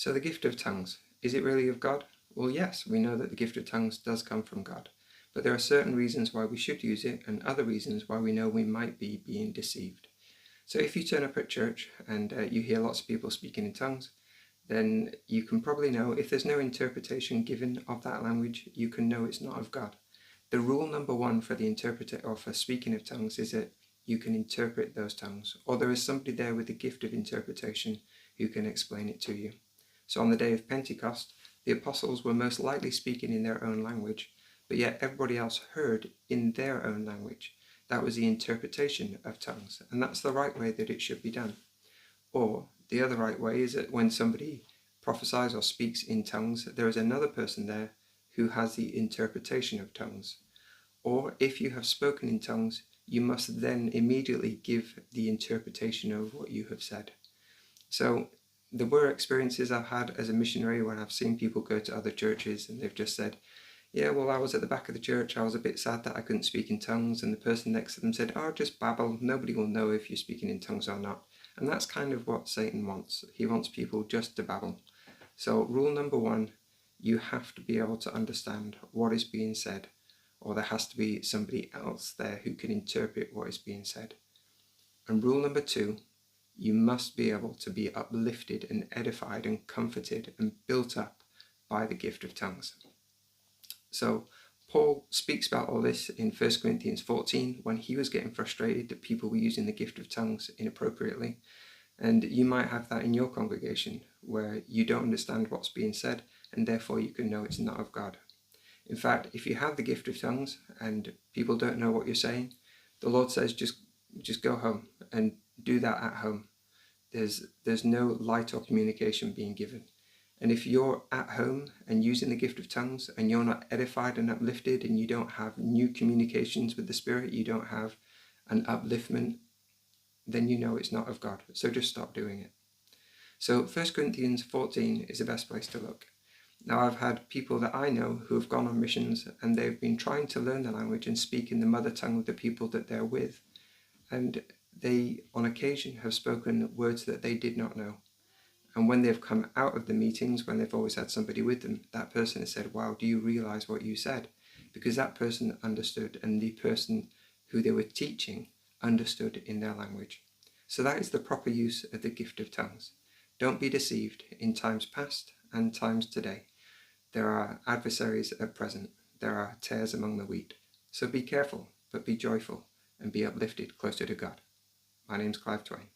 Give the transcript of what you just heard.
So the gift of tongues, is it really of God? Well, yes, we know that the gift of tongues does come from God, but there are certain reasons why we should use it and other reasons why we know we might be being deceived. So if you turn up at church and you hear lots of people speaking in tongues, then you can probably know if there's no interpretation given of that language, you can know it's not of God. The rule number one for the interpreter or for speaking of tongues is that you can interpret those tongues, or there is somebody there with the gift of interpretation who can explain it to you. So on the day of Pentecost, the apostles were most likely speaking in their own language, but yet everybody else heard in their own language. That was the interpretation of tongues, and that's the right way that it should be done. Or the other right way is that when somebody prophesies or speaks in tongues, there is another person there who has the interpretation of tongues. Or if you have spoken in tongues, you must then immediately give the interpretation of what you have said. So there were experiences I've had as a missionary when I've seen people go to other churches and they've just said, yeah, well, I was at the back of the church, I was a bit sad that I couldn't speak in tongues, and the person next to them said, oh, just babble, nobody will know if you're speaking in tongues or not. And that's kind of what Satan wants. He wants people just to babble. So rule number one, you have to be able to understand what is being said, or there has to be somebody else there who can interpret what is being said. And rule number two, you must be able to be uplifted and edified and comforted and built up by the gift of tongues. So Paul speaks about all this in 1 Corinthians 14 when he was getting frustrated that people were using the gift of tongues inappropriately. And you might have that in your congregation where you don't understand what's being said and therefore you can know it's not of God. In fact, if you have the gift of tongues and people don't know what you're saying, the Lord says just go home and do that at home. There's no light or communication being given. And if you're at home and using the gift of tongues and you're not edified and uplifted and you don't have new communications with the Spirit, you don't have an upliftment, then you know it's not of God. So just stop doing it. So 1 Corinthians 14 is the best place to look. Now I've had people that I know who have gone on missions and they've been trying to learn the language and speak in the mother tongue of the people that they're with. And they, on occasion, have spoken words that they did not know. And when they've come out of the meetings, when they've always had somebody with them, that person has said, wow, do you realize what you said? Because that person understood, and the person who they were teaching understood in their language. So that is the proper use of the gift of tongues. Don't be deceived in times past and times today. There are adversaries at present. There are tares among the wheat. So be careful, but be joyful and be uplifted closer to God. My name's Clive Twain.